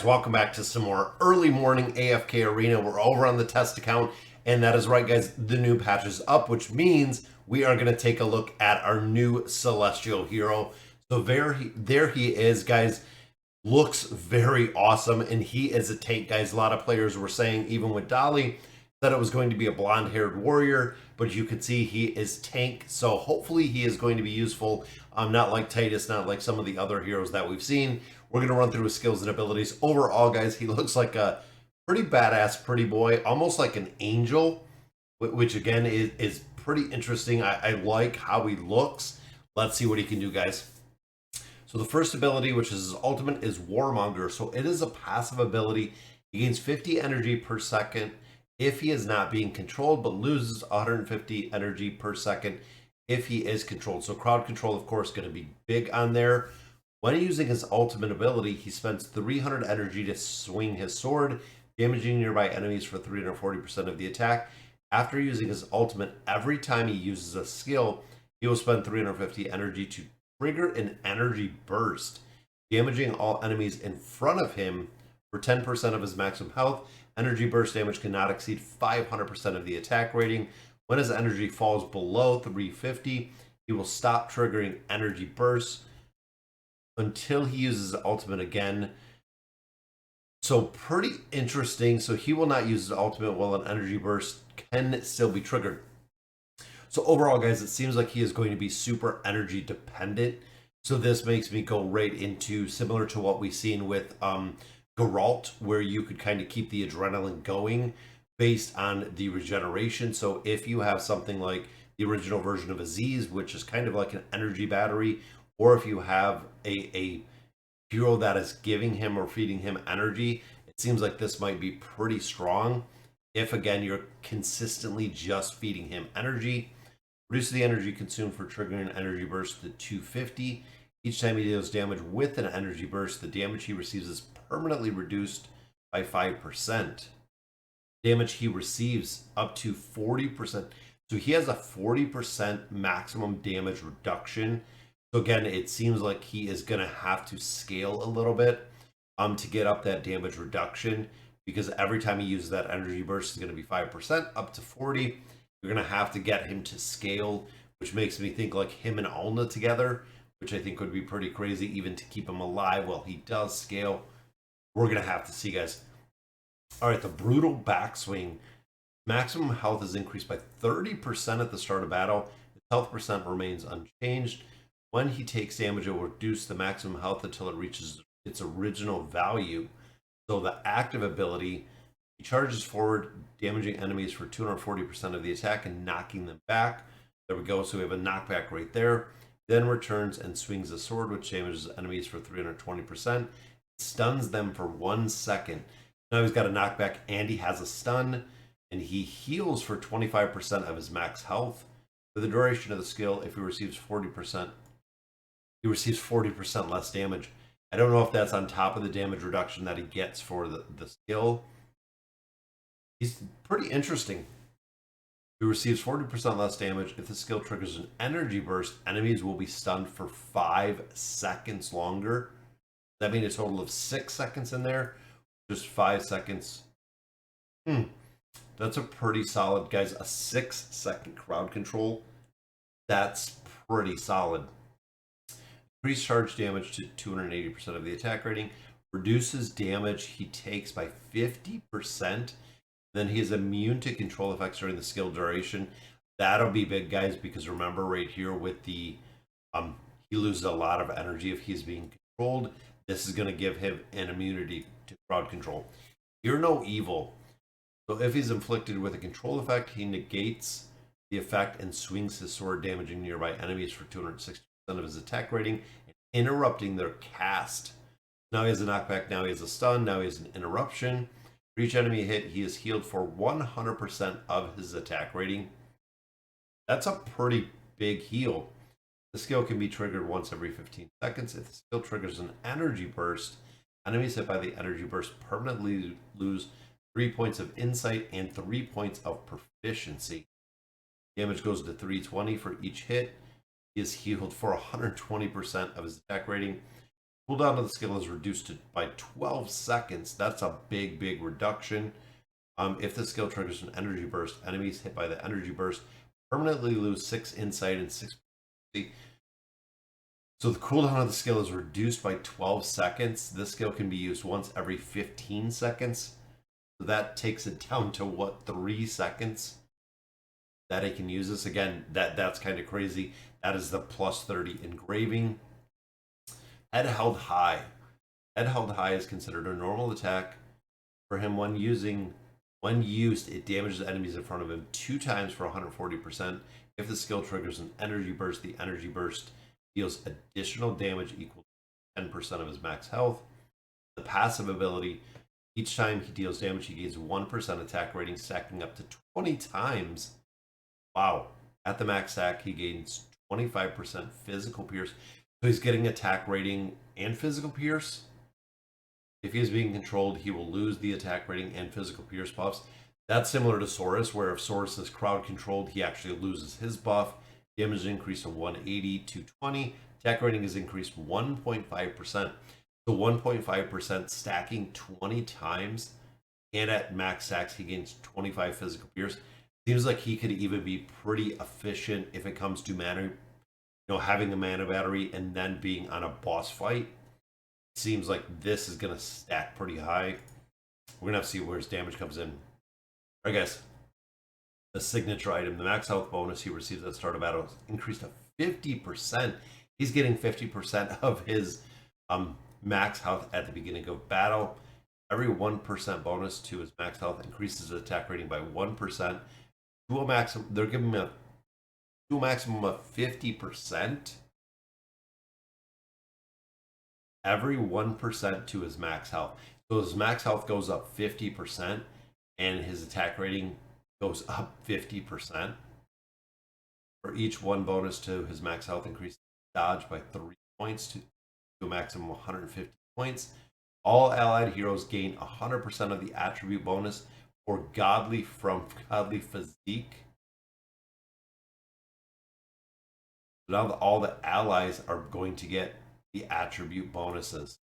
guys, welcome back to some more early morning AFK Arena. We're over on the test account, and that is right, guys. The new patch is up, which means we are going to take a look at our new Celestial hero. So there he is, guys. Looks very awesome, and he is a tank, guys. A lot of players were saying, even with Dolly, that it was going to be a blonde-haired warrior, but you can see he is tank, so hopefully he is going to be useful. Not like Titus, not like some of the other heroes that we've seen. We're going to run through his skills and abilities. Overall, guys, he looks like a pretty badass pretty boy, almost like an angel, which again is pretty interesting. I like how he looks. Let's see what he can do, guys. So the first ability, which is his ultimate, is Warmonger. So it is a passive ability. He gains 50 energy per second if he is not being controlled, but loses 150 energy per second if he is controlled. So crowd control, of course, going to be big on there. When using his ultimate ability, he spends 300 energy to swing his sword, damaging nearby enemies for 340% of the attack. After using his ultimate, every time he uses a skill, he will spend 350 energy to trigger an energy burst, damaging all enemies in front of him for 10% of his maximum health. Energy burst damage cannot exceed 500% of the attack rating. When his energy falls below 350, he will stop triggering energy bursts until he uses his ultimate again. So pretty interesting. So he will not use his ultimate while an energy burst can still be triggered. So overall, guys, it seems like he is going to be super energy dependent. So this makes me go right into similar to what we've seen with Geralt, where you could kind of keep the adrenaline going based on the regeneration. So if you have something like the original version of Aziz, which is kind of like an energy battery, or if you have a hero that is giving him or feeding him energy, it seems like this might be pretty strong. If, again, you're consistently just feeding him energy. Reduce the energy consumed for triggering an energy burst to 250. Each time he deals damage with an energy burst, the damage he receives is permanently reduced by 5%. Damage he receives up to 40%. So he has a 40% maximum damage reduction. So again, it seems like he is going to have to scale a little bit to get up that damage reduction, because every time he uses that energy burst is going to be 5% up to 40. You're going to have to get him to scale, which makes me think like him and Alna together, which I think would be pretty crazy even to keep him alive while he does scale. We're going to have to see, guys. All right, the brutal backswing. Maximum health is increased by 30% at the start of battle. His health percent remains unchanged. When he takes damage, it will reduce the maximum health until it reaches its original value. So the active ability, he charges forward, damaging enemies for 240% of the attack and knocking them back. There we go. So we have a knockback right there. Then returns and swings a sword, which damages enemies for 320%. Stuns them for 1 second. Now he's got a knockback and he has a stun, and he heals for 25% of his max health. For the duration of the skill, if he receives 40%, he receives 40% less damage. I don't know if that's on top of the damage reduction that he gets for the skill. He's pretty interesting. He receives 40% less damage. If the skill triggers an energy burst, enemies will be stunned for 5 seconds longer. That means a total of 6 seconds in there. Just 5 seconds. That's a pretty solid, guys. A 6-second crowd control. That's pretty solid. Increase charge damage to 280% of the attack rating. Reduces damage he takes by 50%. Then he is immune to control effects during the skill duration. That'll be big, guys, because remember right here with the he loses a lot of energy if he's being controlled. This is going to give him an immunity to crowd control. Hear No Evil. So if he's inflicted with a control effect, he negates the effect and swings his sword, damaging nearby enemies for 260% of his attack rating and interrupting their cast. Now he has a knockback, now he has a stun, now he has an interruption. For each enemy hit, he is healed for 100% of his attack rating. That's a pretty big heal. The skill can be triggered once every 15 seconds. If the skill triggers an energy burst, enemies hit by the energy burst permanently lose 3 points of insight and 3 points of proficiency. Damage goes to 320 for each hit. He is healed for 120% of his attack rating. Cooldown of the skill is reduced by 12 seconds. That's a big reduction. If the skill triggers an energy burst, enemies hit by the energy burst permanently lose 6 insight and 6. So the cooldown of the skill is reduced by 12 seconds. This skill can be used once every 15 seconds. So that takes it down to what, 3 seconds that it can use this. Again, that's kind of crazy. That is the plus 30 engraving. Head held high. Head held high is considered a normal attack for him when used, it damages enemies in front of him 2 times for 140%. If the skill triggers an energy burst, the energy burst deals additional damage equal to 10% of his max health. The passive ability, each time he deals damage, he gains 1% attack rating, stacking up to 20 times. Wow. At the max stack, he gains 25% physical pierce. So he's getting attack rating and physical pierce. If he is being controlled, he will lose the attack rating and physical pierce buffs. That's similar to Saurus, where if Saurus is crowd controlled, he actually loses his buff. Damage is increased from 180 to 20. Attack rating is increased 1.5%. So 1.5% stacking 20 times. And at max stacks, he gains 25 physical pierce. Seems like he could even be pretty efficient if it comes to mana, having a mana battery and then being on a boss fight. Seems like this is going to stack pretty high. We're going to have to see where his damage comes in. All right, guys. The signature item, the max health bonus he receives at the start of battle is increased to 50%. He's getting 50% of his max health at the beginning of battle. Every 1% bonus to his max health increases his attack rating by 1%. To a maximum, they're giving him to a maximum of 50%. Every 1% to his max health. So his max health goes up 50%, and his attack rating goes up 50%. For each 1 bonus to his max health, increases dodge by 3 points to a maximum of 150 points. All allied heroes gain 100% of the attribute bonus for godly from godly physique. So now all the allies are going to get the attribute bonuses.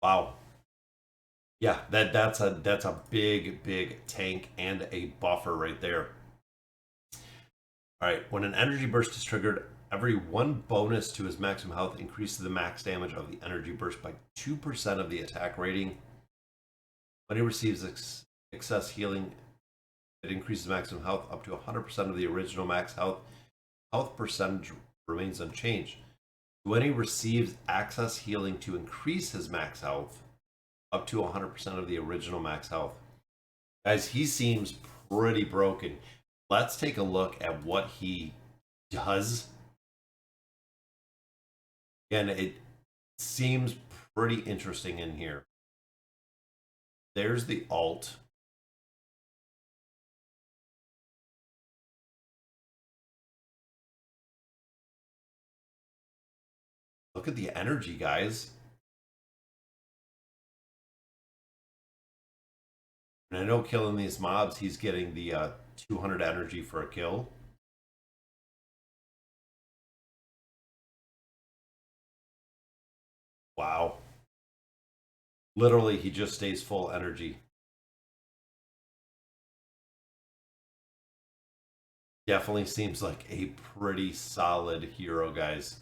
Wow. Yeah, that's a big tank and a buffer right there. All right, when an energy burst is triggered, every 1 bonus to his maximum health increases the max damage of the energy burst by 2% of the attack rating. When he receives excess healing, it increases maximum health up to 100% of the original max health. Health percentage remains unchanged. When he receives access healing to increase his max health up to 100% of the original max health. Guys, he seems pretty broken. Let's take a look at what he does. Again, it seems pretty interesting in here. There's the alt. Look at the energy, guys. And I know killing these mobs, he's getting the 200 energy for a kill. Wow. Literally, he just stays full energy. Definitely seems like a pretty solid hero, guys.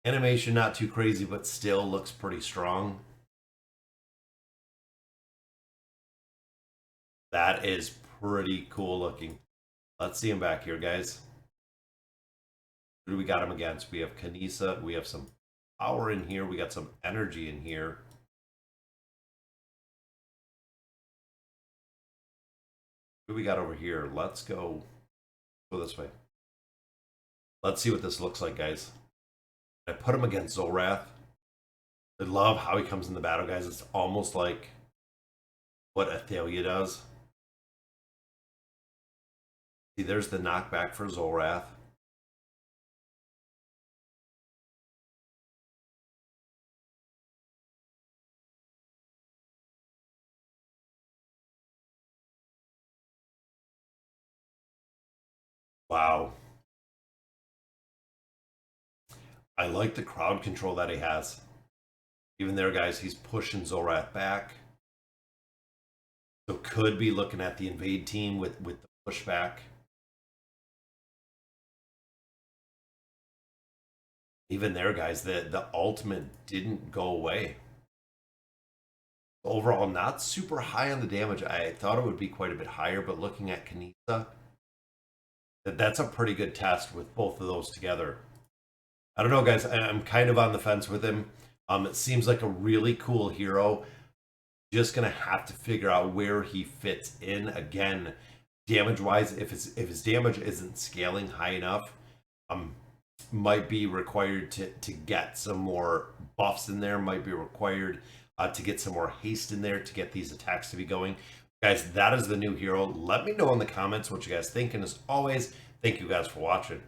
Animation not too crazy, but still looks pretty strong. That is pretty cool looking. Let's see him back here, guys. Who do we got him against? We have Kanisa. We have some power in here. We got some energy in here. Who do we got over here? Let's go this way. Let's see what this looks like, guys. I put him against Zolrath. I love how he comes in the battle, guys. It's almost like what Veithael does. See, there's the knockback for Zolrath. Wow. I like the crowd control that he has. Even there, guys, he's pushing Zorak back. So could be looking at the invade team with the pushback. Even there, guys, the ultimate didn't go away. Overall, not super high on the damage. I thought it would be quite a bit higher, but looking at Kanisa, that's a pretty good test with both of those together. I don't know, guys. I'm kind of on the fence with him. It seems like a really cool hero. Just gonna have to figure out where he fits in. Again, damage-wise, if his damage isn't scaling high enough, might be required to get some more buffs in there. Might be required to get some more haste in there to get these attacks to be going. Guys, that is the new hero. Let me know in the comments what you guys think. And as always, thank you guys for watching.